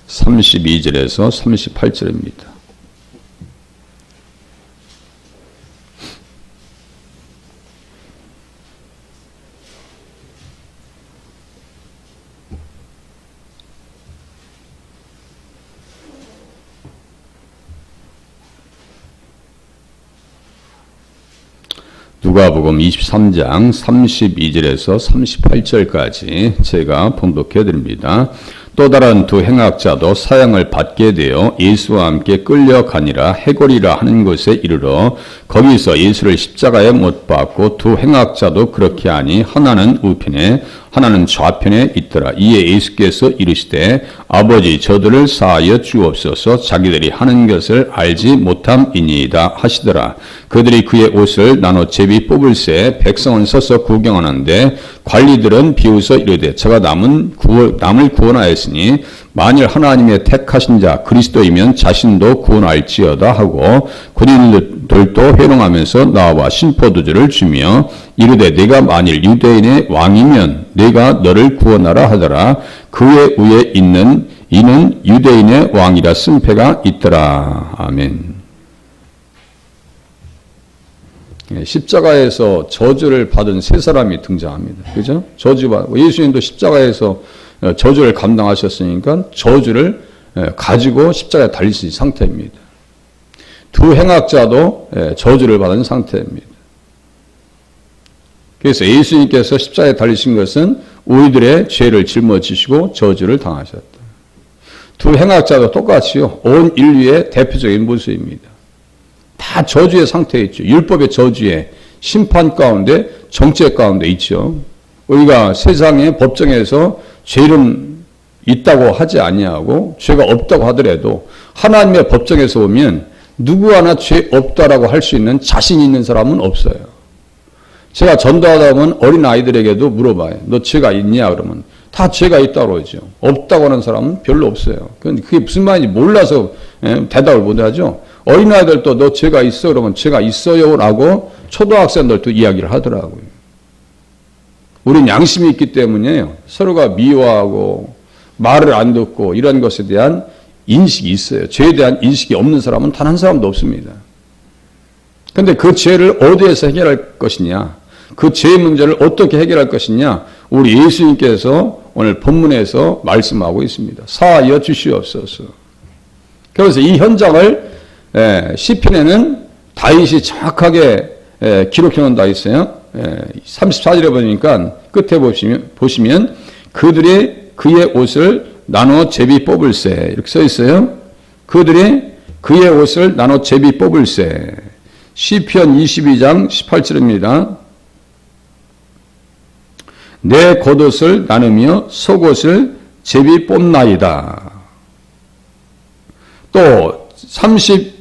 32절에서 38절입니다. 누가복음 23장 32절에서 38절까지 제가 봉독해 드립니다. 또 다른 두 행악자도 사형을 받게 되어 예수와 함께 끌려가니라. 해골이라 하는 곳에 이르러 거기서 예수를 십자가에 못 박고 두 행악자도 그렇게 하니 하나는 우편에 하나는 좌편에 있더라. 이에 예수께서 이르시되 아버지 저들을 사하여 주옵소서 자기들이 하는 것을 알지 못함이니이다 하시더라. 그들이 그의 옷을 나눠 제비 뽑을새 백성은 서서 구경하는데 관리들은 비웃어 이르되 저가 남을 구원하였으니 만일 하나님의 택하신 자 그리스도이면 자신도 구원할지어다 하고 군인들도 회롱하면서 나와 신포도주를 주며 이르되 내가 만일 유대인의 왕이면 내가 너를 구원하라 하더라. 그의 위에 있는 이는 유대인의 왕이라 쓴패가 있더라. 아멘. 십자가에서 저주를 받은 세 사람이 등장합니다. 그죠? 저주받고 예수님도 십자가에서 저주를 감당하셨으니까 저주를 가지고 십자가에 달리신 상태입니다. 두 행악자도 저주를 받은 상태입니다. 그래서 예수님께서 십자가에 달리신 것은 우리들의 죄를 짊어지시고 저주를 당하셨다. 두 행악자도 똑같이요. 온 인류의 대표적인 모습입니다. 다 저주의 상태에 있죠. 율법의 저주에 심판 가운데 정죄 가운데 있죠. 우리가 세상의 법정에서 죄는 있다고 하지 아니하고 죄가 없다고 하더라도 하나님의 법정에서 보면 누구 하나 죄 없다라고 할 수 있는 자신 있는 사람은 없어요. 제가 전도하다 보면 어린 아이들에게도 물어봐요. 너 죄가 있냐? 그러면 다 죄가 있다고 그러죠. 없다고 하는 사람은 별로 없어요. 그게 무슨 말인지 몰라서 대답을 못하죠. 어린아이들도 너 죄가 있어? 그러면 죄가 있어요 라고 초등학생들도 이야기를 하더라고요. 우린 양심이 있기 때문에 서로가 미워하고 말을 안 듣고 이런 것에 대한 인식이 있어요. 죄에 대한 인식이 없는 사람은 단 한 사람도 없습니다. 그런데 그 죄를 어디에서 해결할 것이냐? 그 죄의 문제를 어떻게 해결할 것이냐? 우리 예수님께서 오늘 본문에서 말씀하고 있습니다. 사하여 주시옵소서. 그래서 이 현장을 시편에는 다윗이 정확하게 기록해 놓는다 있어요. 34절에 보니까 끝에 보시면 그들이 그의 옷을 나눠 제비 뽑을새 이렇게 써 있어요. 그들이 그의 옷을 나눠 제비 뽑을새. 시편 22장 18절입니다. 내 겉옷을 나누며 속옷을 제비 뽑나이다. 또 35절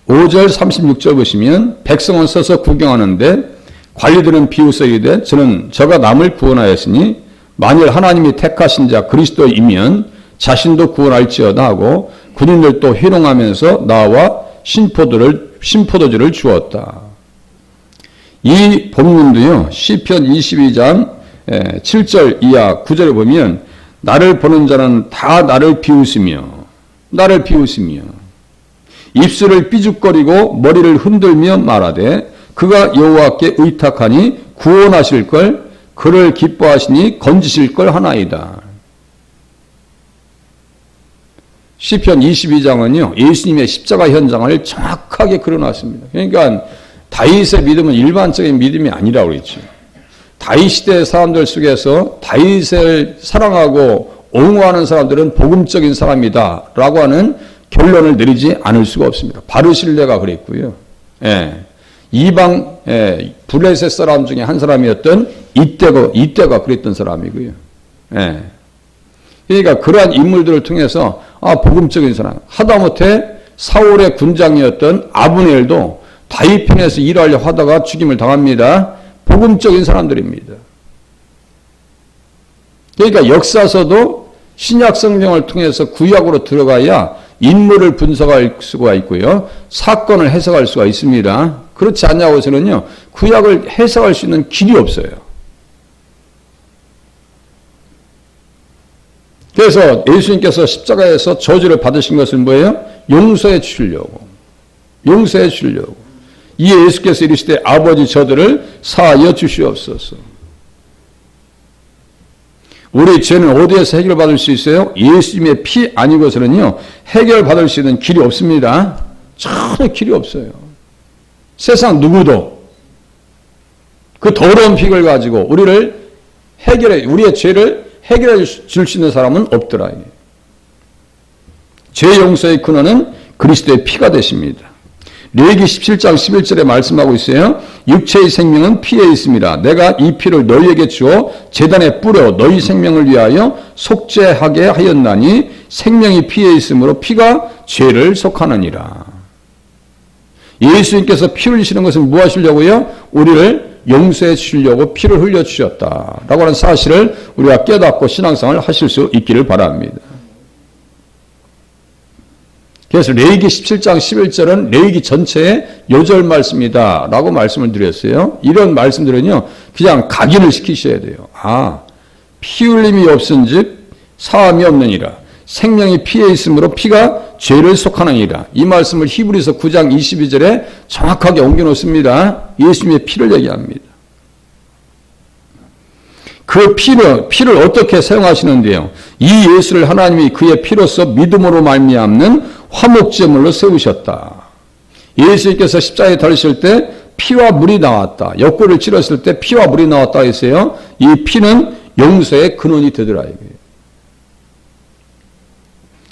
36절 보시면 백성은 서서 구경하는데 관리들은 비웃어 이르되 저가 남을 구원하였으니 만일 하나님이 택하신 자 그리스도이면 자신도 구원할지어다 하고 군인들도 희롱하면서 나와 신포도주를 주었다. 이 본문도요. 시편 22장 7절 이하 9절에 보면 나를 보는 자는 다 나를 비웃으며 입술을 삐죽거리고 머리를 흔들며 말하되 그가 여호와께 의탁하니 구원하실 걸 그를 기뻐하시니 건지실 걸 하나이다. 시편 22장은요. 예수님의 십자가 현장을 정확하게 그려놨습니다. 그러니까 다윗의 믿음은 일반적인 믿음이 아니라고 그랬죠. 다윗 시대 사람들 속에서 다윗을 사랑하고 옹호하는 사람들은 복음적인 사람이다 라고 하는 결론을 내리지 않을 수가 없습니다. 바르실레가 그랬고요. 이방 블레셋 사람 중에 한 사람이었던 이때가 그랬던 사람이고요. 그러니까 그러한 인물들을 통해서 복음적인 사람. 하다못해 사울의 군장이었던 아브넬도 다윗 편에서 일하려 하다가 죽임을 당합니다. 복음적인 사람들입니다. 그러니까 역사서도 신약 성경을 통해서 구약으로 들어가야 인물을 분석할 수가 있고요. 사건을 해석할 수가 있습니다. 그렇지 않냐고 해서는요. 구약을 해석할 수 있는 길이 없어요. 그래서 예수님께서 십자가에서 저주를 받으신 것은 뭐예요? 용서해 주려고. 용서해 주려고. 이에 예수께서 이르시되 아버지 저들을 사하여 주시옵소서. 우리 죄는 어디에서 해결받을 수 있어요? 예수님의 피 아니고서는요 해결받을 수 있는 길이 없습니다. 전혀 길이 없어요. 세상 누구도 그 더러운 픽을 가지고 우리의 죄를 해결해 줄 수 있는 사람은 없더라. 죄 용서의 근원은 그리스도의 피가 되십니다. 레위기 17장 11절에 말씀하고 있어요. 육체의 생명은 피에 있습니다. 내가 이 피를 너희에게 주어 제단에 뿌려 너희 생명을 위하여 속죄하게 하였나니 생명이 피에 있으므로 피가 죄를 속하느니라. 예수님께서 피 흘리시는 것은 뭐 하시려고요? 우리를 용서해 주시려고 피를 흘려주셨다라고 하는 사실을 우리가 깨닫고 신앙생활을 하실 수 있기를 바랍니다. 그래서 레위기 17장 11절은 레위기 전체의 요절 말씀이다 라고 말씀을 드렸어요. 이런 말씀들은요 그냥 각인을 시키셔야 돼요. 피 흘림이 없은즉 사함이 없느니라. 생명이 피에 있으므로 피가 죄를 속하느니라. 이 말씀을 히브리서 9장 22절에 정확하게 옮겨놓습니다. 예수님의 피를 얘기합니다. 그 피를 어떻게 사용하시는데요? 이 예수를 하나님이 그의 피로서 믿음으로 말미암는 화목제물로 세우셨다. 예수님께서 십자가에 달리실 때 피와 물이 나왔다. 옆구리를 찔렀을 때 피와 물이 나왔다 했어요. 이 피는 용서의 근원이 되더라.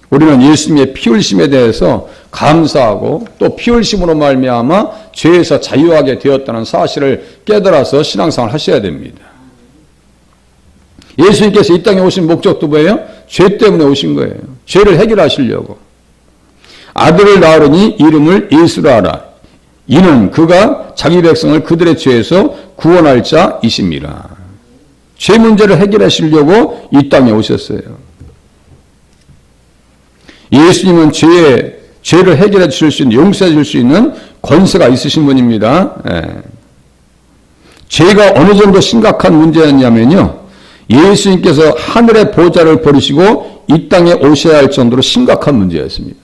우리는 예수님의 피 흘심에 대해서 감사하고 또 피 흘심으로 말미암아 죄에서 자유하게 되었다는 사실을 깨달아서 신앙생활을 하셔야 됩니다. 예수님께서 이 땅에 오신 목적도 뭐예요? 죄 때문에 오신 거예요. 죄를 해결하시려고. 아들을 낳으니 이름을 예수라 하라. 이는 그가 자기 백성을 그들의 죄에서 구원할 자이십니다. 죄 문제를 해결하시려고 이 땅에 오셨어요. 예수님은 죄를 해결해 주실 수 있는, 용서해 줄 수 있는 권세가 있으신 분입니다. 죄가 어느 정도 심각한 문제였냐면요. 예수님께서 하늘의 보좌를 버리시고 이 땅에 오셔야 할 정도로 심각한 문제였습니다.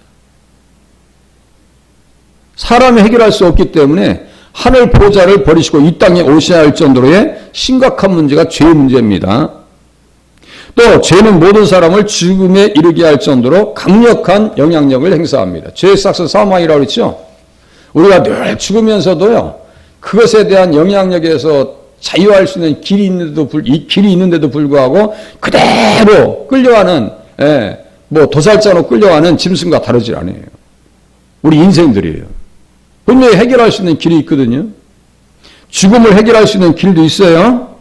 사람이 해결할 수 없기 때문에 하늘 보좌를 버리시고 이 땅에 오셔야 할 정도로의 심각한 문제가 죄의 문제입니다. 또 죄는 모든 사람을 죽음에 이르게 할 정도로 강력한 영향력을 행사합니다. 죄의 싹스 사망이라고 그랬죠. 우리가 늘 죽으면서도요. 그것에 대한 영향력에서 자유할 수 있는 길이 있는데도 불구하고 그대로 끌려가는 도살장으로 끌려가는 짐승과 다르지 않아요. 우리 인생들이에요. 분명히 해결할 수 있는 길이 있거든요. 죽음을 해결할 수 있는 길도 있어요.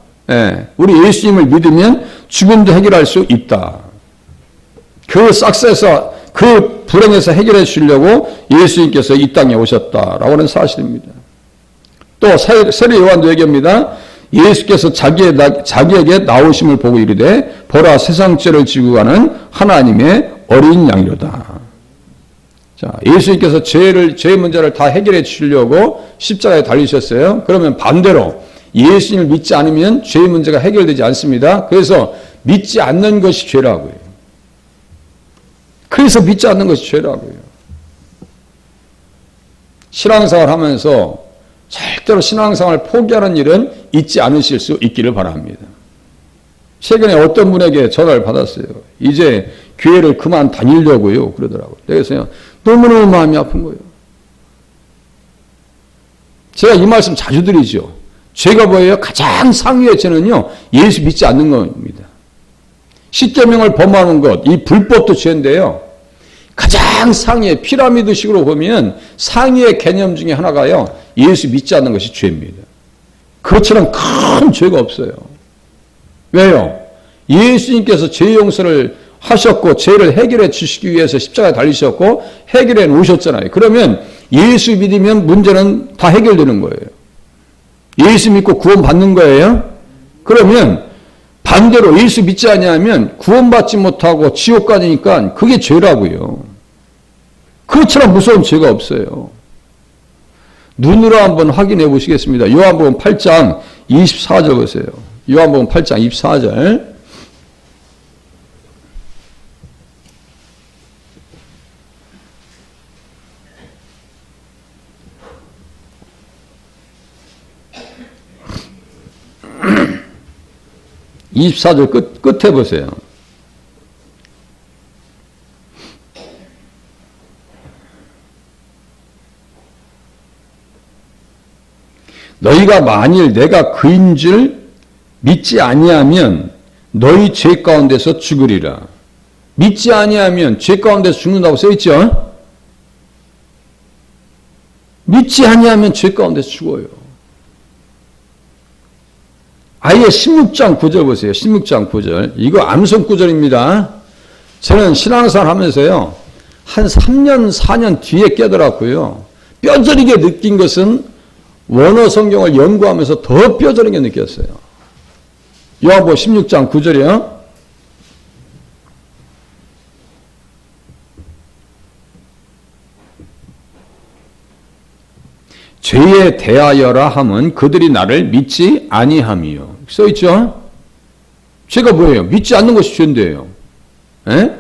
우리 예수님을 믿으면 죽음도 해결할 수 있다. 그 싹스에서 그 불행에서 해결해 주려고 예수님께서 이 땅에 오셨다라고 하는 사실입니다. 또 세례 요한도 얘기합니다. 예수께서 자기에게 나오심을 보고 이르되 보라 세상 죄를 지고 가는 하나님의 어린 양이로다. 자, 예수님께서 죄의 문제를 다 해결해 주시려고 십자가에 달리셨어요. 그러면 반대로 예수님을 믿지 않으면 죄의 문제가 해결되지 않습니다. 그래서 믿지 않는 것이 죄라고요. 그래서 믿지 않는 것이 죄라고요. 신앙생활 하면서 절대로 신앙생활을 포기하는 일은 있지 않으실 수 있기를 바랍니다. 최근에 어떤 분에게 전화를 받았어요. 이제 교회를 그만 다니려고요. 그러더라고요. 그래서 너무너무 마음이 아픈 거예요. 제가 이 말씀 자주 드리죠. 죄가 뭐예요? 가장 상위의 죄는요. 예수 믿지 않는 겁니다. 십계명을 범하는 것, 이 불법도 죄인데요. 가장 상위의 피라미드식으로 보면 상위의 개념 중에 하나가요. 예수 믿지 않는 것이 죄입니다. 그것처럼 큰 죄가 없어요. 왜요? 예수님께서 죄 용서를 하셨고 죄를 해결해 주시기 위해서 십자가에 달리셨고 해결해 놓으셨잖아요. 그러면 예수 믿으면 문제는 다 해결되는 거예요. 예수 믿고 구원받는 거예요. 그러면 반대로 예수 믿지 않으면 구원받지 못하고 지옥 가니까 그게 죄라고요. 그것처럼 무서운 죄가 없어요. 눈으로 한번 확인해 보시겠습니다. 요한복음 8장 24절 보세요. 요한복음 8장 24절. 24절 끝에 보세요. 너희가 만일 내가 그인 줄 믿지 아니하면 너희 죄 가운데서 죽으리라. 믿지 아니하면 죄 가운데서 죽는다고 써있죠? 믿지 아니하면 죄 가운데서 죽어요. 아예 16장 9절 보세요. 16장 9절. 이거 암송 구절입니다. 저는 신앙생활 하면서요. 한 3년, 4년 뒤에 깨달았고요. 뼈저리게 느낀 것은 원어 성경을 연구하면서 더 뼈저리게 느꼈어요. 요한복음 16장 9절이요. 죄에 대하여라 함은 그들이 나를 믿지 아니함이요. 써있죠? 죄가 뭐예요? 믿지 않는 것이 죄인데요. 에?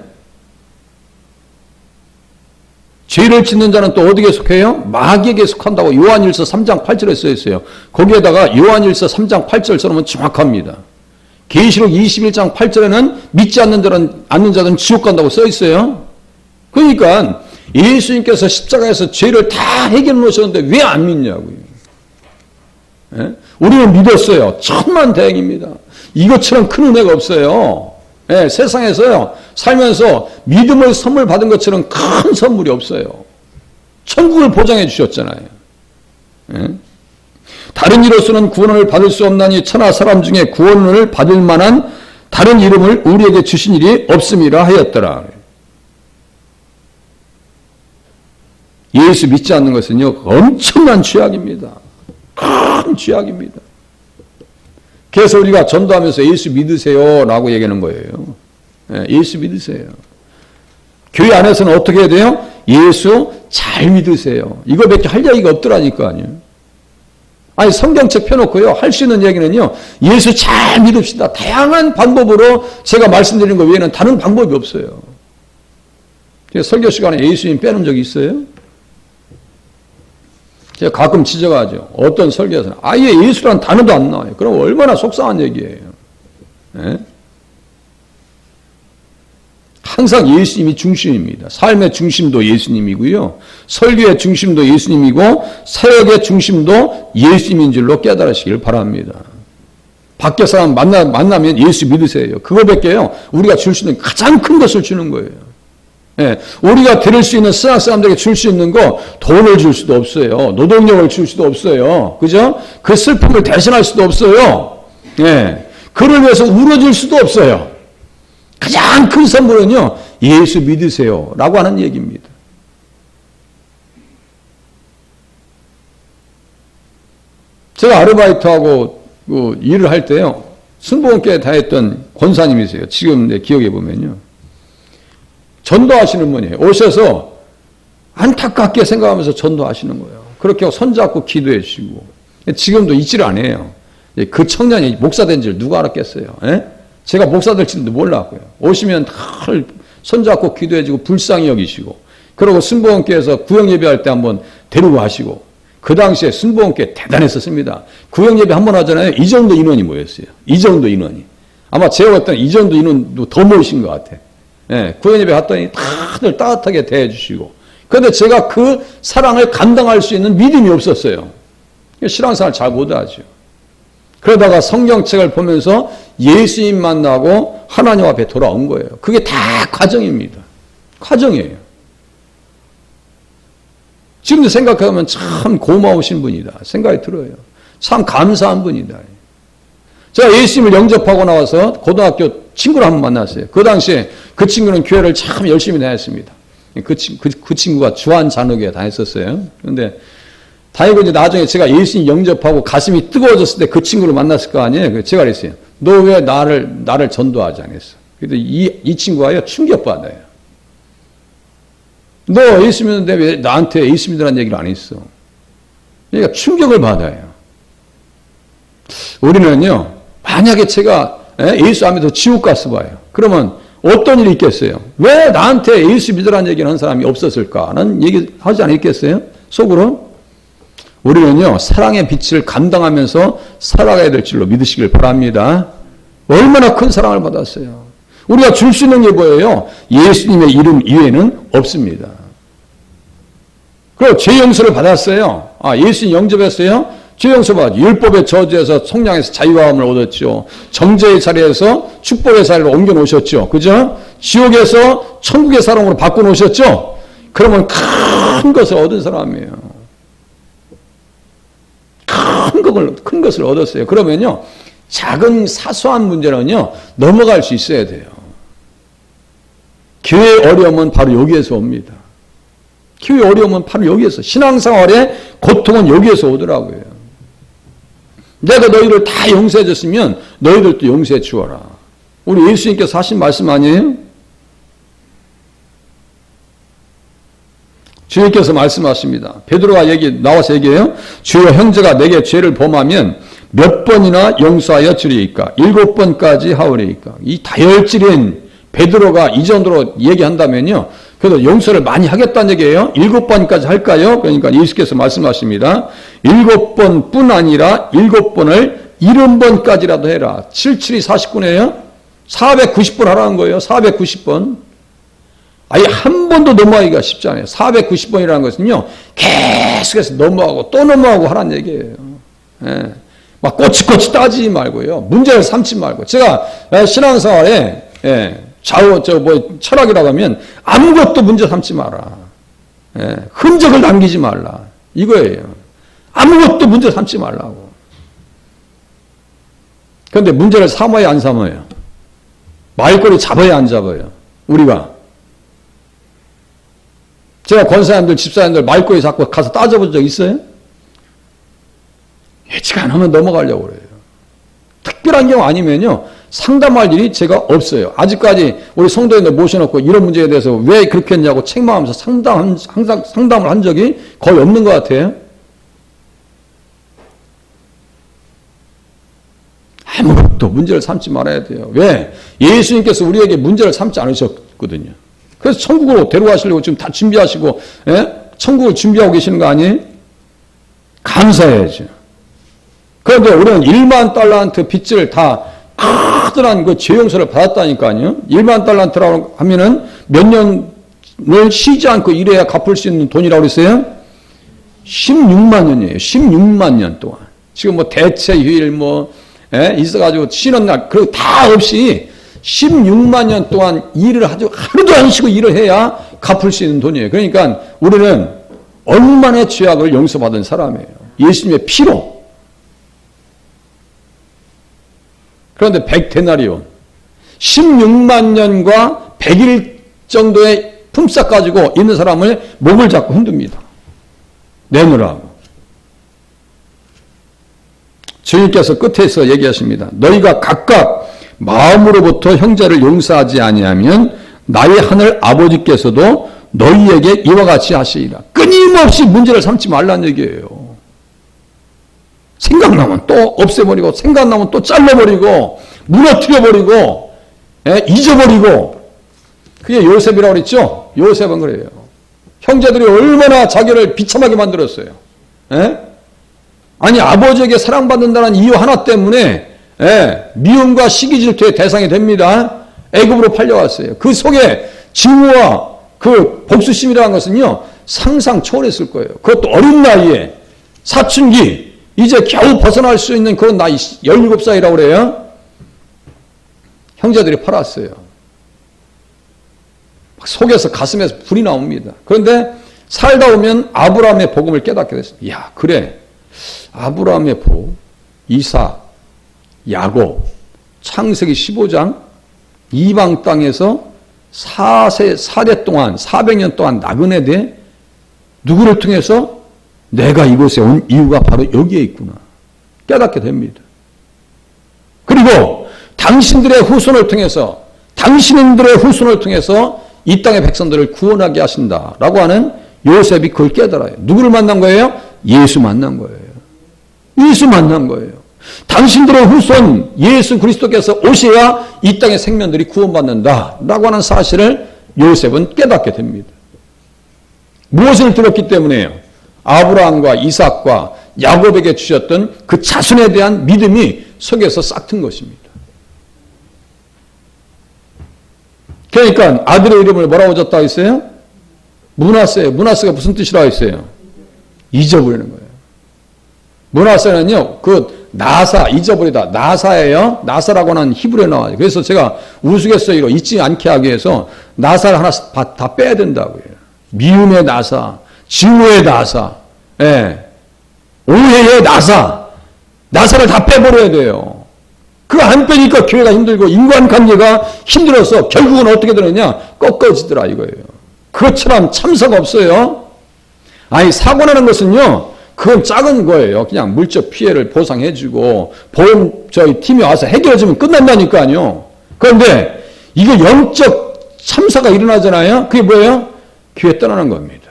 죄를 짓는 자는 또 어디에 속해요? 마귀에게 속한다고 요한일서 3장 8절에 써있어요. 거기에다가 요한일서 3장 8절 써놓으면 정확합니다. 계시록 21장 8절에는 믿지 않는 자들은 지옥 간다고 써있어요. 그러니까 예수님께서 십자가에서 죄를 다 해결해 놓으셨는데 왜 안 믿냐고요. 예? 우리는 믿었어요. 천만다행입니다. 이것처럼 큰 은혜가 없어요. 예, 세상에서요 살면서 믿음의 선물 받은 것처럼 큰 선물이 없어요. 천국을 보장해 주셨잖아요. 예? 다른 이로서는 구원을 받을 수 없나니 천하 사람 중에 구원을 받을 만한 다른 이름을 우리에게 주신 일이 없음이라 하였더라. 예수 믿지 않는 것은요 엄청난 죄악입니다. 큰 죄악입니다. 그래서 우리가 전도하면서 예수 믿으세요 라고 얘기하는 거예요. 예수 믿으세요. 교회 안에서는 어떻게 해야 돼요? 예수 잘 믿으세요. 이거밖에 할 얘기가 없더라니까요. 아니 성경책 펴놓고요 할 수 있는 얘기는요 예수 잘 믿읍시다. 다양한 방법으로 제가 말씀드린 것 외에는 다른 방법이 없어요. 설교 시간에 예수님 빼놓은 적이 있어요? 제가 가끔 지적하죠. 어떤 설교에서는 아예 예수라는 단어도 안 나와요. 그럼 얼마나 속상한 얘기예요. 네? 항상 예수님이 중심입니다. 삶의 중심도 예수님이고요. 설교의 중심도 예수님이고 사역의 중심도 예수님인 줄로 깨달으시길 바랍니다. 밖에 사람 만나면 예수 믿으세요. 그거밖에요. 우리가 줄 수 있는 가장 큰 것을 주는 거예요. 예, 우리가 드릴 수 있는 세상 사람들에게 줄 수 있는 거 돈을 줄 수도 없어요. 노동력을 줄 수도 없어요. 그죠? 그 슬픔을 대신할 수도 없어요. 예, 그를 위해서 울어줄 수도 없어요. 가장 큰 선물은요 예수 믿으세요 라고 하는 얘기입니다. 제가 아르바이트하고 일을 할 때요 순복음교회 다녔던 권사님이세요. 지금 내 기억해 보면요 전도하시는 분이에요. 오셔서 안타깝게 생각하면서 전도하시는 거예요. 그렇게 손잡고 기도해 주시고 지금도 잊지를 안 해요. 그 청년이 목사 된 줄 누가 알았겠어요. 에? 제가 목사 될지도 몰랐고요. 오시면 다 손잡고 기도해 주고 불쌍히 여기시고 그리고 순복음교회에서 구역 예배할 때 한번 데리고 가시고 그 당시에 순복음교회 대단했었습니다. 구역 예배 한번 하잖아요. 이 정도 인원이 모였어요. 이 정도 인원이. 아마 제가 봤더니 이 정도 인원도 더 모이신 것 같아. 예, 구역 예배 갔더니 다들 따뜻하게 대해주시고 그런데 제가 그 사랑을 감당할 수 있는 믿음이 없었어요. 신앙생활 잘 못하죠. 그러다가 성경책을 보면서 예수님 만나고 하나님 앞에 돌아온 거예요. 그게 다 과정입니다. 과정이에요. 지금도 생각하면 참 고마우신 분이다 생각이 들어요. 참 감사한 분이다. 제가 예수님을 영접하고 나와서 고등학교 친구를 한번 만났어요. 그 당시에 그 친구는 교회를 참 열심히 다녔습니다. 그 친구가 주한잔혹에 다녔었어요. 그런데 다니고 이제 나중에 제가 예수님 영접하고 가슴이 뜨거워졌을 때 그 친구를 만났을 거 아니에요. 제가 그랬어요. 너 왜 나를 전도하지 않았어? 그래서 이 친구가요 충격받아요. 너 예수 믿는데 왜 나한테 예수 믿으라는 얘기를 안 했어? 그러니까 충격을 받아요. 우리는요 만약에 제가 예수 안 믿어서 지옥 갔어 봐요. 그러면 어떤 일이 있겠어요? 왜 나한테 예수 믿으라는 얘기를 하는 사람이 없었을까는 얘기 하지 않겠어요? 속으로? 우리는요 사랑의 빛을 감당하면서 살아가야 될 줄로 믿으시길 바랍니다. 얼마나 큰 사랑을 받았어요. 우리가 줄 수 있는 게 뭐예요? 예수님의 이름 이외에는 없습니다. 그리고 죄 용서를 받았어요. 예수님 영접했어요. 죄 용서 받았죠. 율법의 저주에서 속량에서 자유함을 얻었죠. 정죄의 자리에서 축복의 자리로 옮겨 놓으셨죠. 그죠? 지옥에서 천국의 사람으로 바꿔 놓으셨죠. 그러면 큰 것을 얻은 사람이에요. 큰 것을 얻었어요. 그러면요, 작은 사소한 문제는요, 넘어갈 수 있어야 돼요. 교회의 어려움은 바로 여기에서 옵니다. 교회의 어려움은 바로 여기에서, 신앙생활의 고통은 여기에서 오더라고요. 내가 너희를 다 용서해 줬으면 너희들도 용서해 주어라. 우리 예수님께서 하신 말씀 아니에요? 주님께서 말씀하십니다. 베드로가 나와서 얘기해요. 주여, 형제가 내게 죄를 범하면 몇 번이나 용서하여 주리이까? 7번까지 하오리이까? 이 다혈질인 베드로가 이 정도로 얘기한다면요, 그래도 용서를 많이 하겠다는 얘기예요. 7번까지 할까요? 그러니까 예수께서 말씀하십니다. 7번뿐 아니라 7번을 70번까지라도 해라. 77이 49네요. 490번 하라는 거예요. 490번. 아예 한 번도 넘어가기가 쉽지 않아요. 490번이라는 것은요, 계속해서 넘어가고 또 넘어가고 하라는 얘기예요. 예. 막 꼬치꼬치 따지지 말고요. 문제를 삼지 말고. 제가 신앙생활에, 철학이라고 하면 아무것도 문제 삼지 마라. 예. 흔적을 남기지 말라. 이거예요. 아무것도 문제 삼지 말라고. 그런데 문제를 삼아야 안 삼아요? 말꼬리 잡아야 안 잡아요? 우리가. 제가 권사님들, 집사님들 말꼬리 잡고 가서 따져본 적 있어요? 예측 안 하면 넘어가려고 그래요. 특별한 경우 아니면요, 상담할 일이 제가 없어요. 아직까지 우리 성도님들 모셔놓고 이런 문제에 대해서 왜 그렇게 했냐고 책망하면서 항상 상담을 한 적이 거의 없는 것 같아요. 아무것도 문제를 삼지 말아야 돼요. 왜? 예수님께서 우리에게 문제를 삼지 않으셨거든요. 그래서 천국으로 데려가시려고 지금 다 준비하시고, 천국을 준비하고 계시는 거 아니에요? 감사해야죠. 그런데 우리는 1만 달란트 빚을 다 커다란 그 죄 용서를 받았다니까요. 1만 달란트라고 하면은 몇 년을 쉬지 않고 일해야 갚을 수 있는 돈이라고 그랬어요? 16만 년이에요. 16만 년 동안. 지금 뭐 대체 휴일 있어가지고 쉬는 날, 그리고 다 없이 16만 년 동안 일을 하루도 안 쉬고 일을 해야 갚을 수 있는 돈이에요. 그러니까 우리는 얼마나 죄악을 용서받은 사람이에요. 예수님의 피로. 그런데 100데나리온, 16만 년과 100일 정도의 품삯 가지고 있는 사람을 목을 잡고 흔듭니다. 내놓으라고. 주님께서 끝에서 얘기하십니다. 너희가 각각 마음으로부터 형제를 용서하지 아니하면 나의 하늘 아버지께서도 너희에게 이와 같이 하시리라. 끊임없이 문제를 삼지 말라는 얘기예요. 생각나면 또 없애버리고, 생각나면 또 잘라버리고, 무너뜨려버리고, 잊어버리고. 그게 요셉이라고 그랬죠? 요셉은 그래요. 형제들이 얼마나 자기를 비참하게 만들었어요. 아니, 아버지에게 사랑받는다는 이유 하나 때문에 미움과 시기 질투의 대상이 됩니다. 애굽으로 팔려왔어요. 그 속에 증오와 그 복수심이라는 것은요, 상상 초월했을 거예요. 그것도 어린 나이에, 사춘기, 이제 겨우 벗어날 수 있는 그런 나이, 17살이라고 그래요. 형제들이 팔았어요. 속에서, 가슴에서 불이 나옵니다. 그런데 살다 보면 아브라함의 복음을 깨닫게 됐어요. 야, 그래. 아브라함의 복, 이삭, 야곱, 창세기 15장, 이방 땅에서 4대 동안, 400년 동안 나그네 돼 누구를 통해서 내가 이곳에 온 이유가 바로 여기에 있구나. 깨닫게 됩니다. 그리고 당신들의 후손을 통해서, 당신들의 후손을 통해서 이 땅의 백성들을 구원하게 하신다라고 하는 요셉이 그걸 깨달아요. 누구를 만난 거예요? 예수 만난 거예요. 예수 만난 거예요. 당신들의 후손 예수 그리스도께서 오셔야 이 땅의 생명들이 구원받는다라고 하는 사실을 요셉은 깨닫게 됩니다. 무엇을 들었기 때문에요? 아브라함과 이삭과 야곱에게 주셨던 그 자손에 대한 믿음이 속에서 싹튼 것입니다. 그러니까 아들의 이름을 뭐라고 줬다고 했어요? 므낫세. 므낫세가 무슨 뜻이라고 했어요? 잊어버리는 거예요. 므낫세는요, 그 나사, 잊어버리다. 나사예요. 나사라고 하는 히브리어 나와요. 그래서 제가 우스갯소리로 잊지 않게 하기 위해서 나사를 하나 다 빼야 된다고요. 미움의 나사, 증오의 나사, 예. 오해의 나사, 나사를 다 빼버려야 돼요. 그거 안 빼니까 교회가 힘들고 인간관계가 힘들어서 결국은 어떻게 되느냐? 꺾어지더라 이거예요. 그것처럼 참사가 없어요. 아니 사고 나는 것은요. 그건 작은 거예요. 그냥 물적 피해를 보상해주고 보험 팀이 와서 해결해주면 끝난다니까요. 그런데 이게 영적 참사가 일어나잖아요. 그게 뭐예요? 교회 떠나는 겁니다.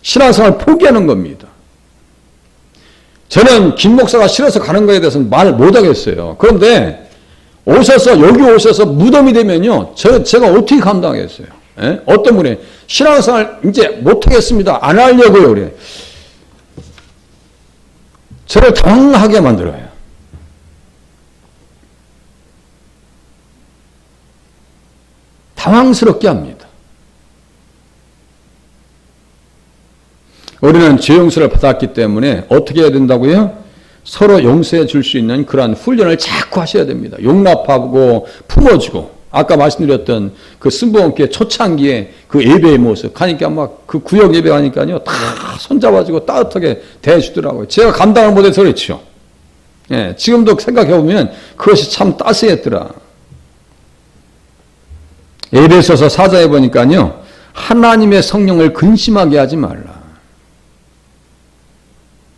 신앙생활을 포기하는 겁니다. 저는 김 목사가 싫어서 가는 거에 대해서는 말 못하겠어요. 그런데 여기 오셔서 무덤이 되면요. 제가 어떻게 감당하겠어요? 예? 어떤 분이 신앙생활 이제 못하겠습니다. 안 하려고요. 그래. 저를 당황하게 만들어요. 당황스럽게 합니다. 우리는 죄 용서를 받았기 때문에 어떻게 해야 된다고요? 서로 용서해 줄 수 있는 그러한 훈련을 자꾸 하셔야 됩니다. 용납하고 품어주고 아까 말씀드렸던 그 승부원교회 초창기에 그 예배의 모습 가니까 막 그 구역 예배 가니까요 다 손잡아주고 따뜻하게 대해주더라고요. 제가 감당을 못해서 그렇죠. 예, 지금도 생각해보면 그것이 참 따스했더라. 에베소서 4장에 보니까요 하나님의 성령을 근심하게 하지 말라.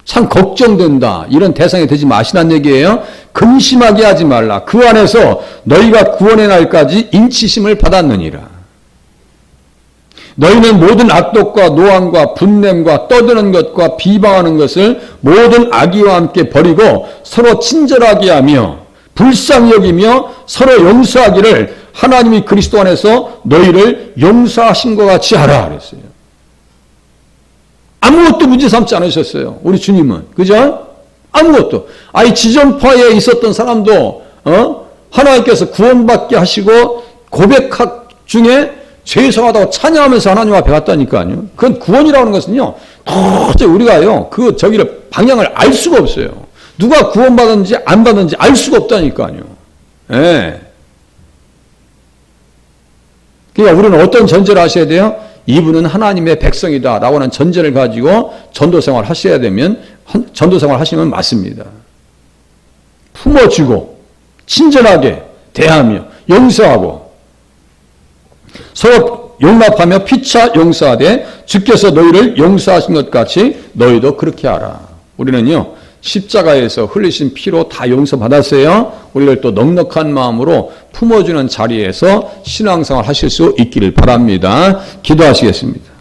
참 걱정된다. 이런 대상이 되지 마시란 얘기예요. 근심하게 하지 말라. 그 안에서 너희가 구원의 날까지 인치심을 받았느니라. 너희는 모든 악독과 노함과 분냄과 떠드는 것과 비방하는 것을 모든 악의와 함께 버리고 서로 친절하게 하며 불쌍히 여기며 서로 용서하기를 하나님이 그리스도 안에서 너희를 용서하신 것 같이 하라 그랬어요. 아무것도 문제 삼지 않으셨어요. 우리 주님은. 그죠? 아무것도. 아니 지존파에 있었던 사람도 하나님께서 구원받게 하시고 고백학 중에 죄송하다고 찬양하면서 하나님 앞에 갔다니까요. 그건 구원이라고 하는 것은요. 도저히 우리가요. 저기를 방향을 알 수가 없어요. 누가 구원받았는지 안 받았는지 알 수가 없다니까요. 예. 그러니까 우리는 어떤 전제를 하셔야 돼요? 이분은 하나님의 백성이다 라고 하는 전제를 가지고 전도생활 하셔야 되면 전도생활 하시면 맞습니다. 품어주고 친절하게 대하며 용서하고 서로 용납하며 피차 용서하되 주께서 너희를 용서하신 것 같이 너희도 그렇게 하라. 우리는요 십자가에서 흘리신 피로 다 용서받았어요. 우리를 또 넉넉한 마음으로 품어주는 자리에서 신앙생활 하실 수 있기를 바랍니다. 기도하시겠습니다.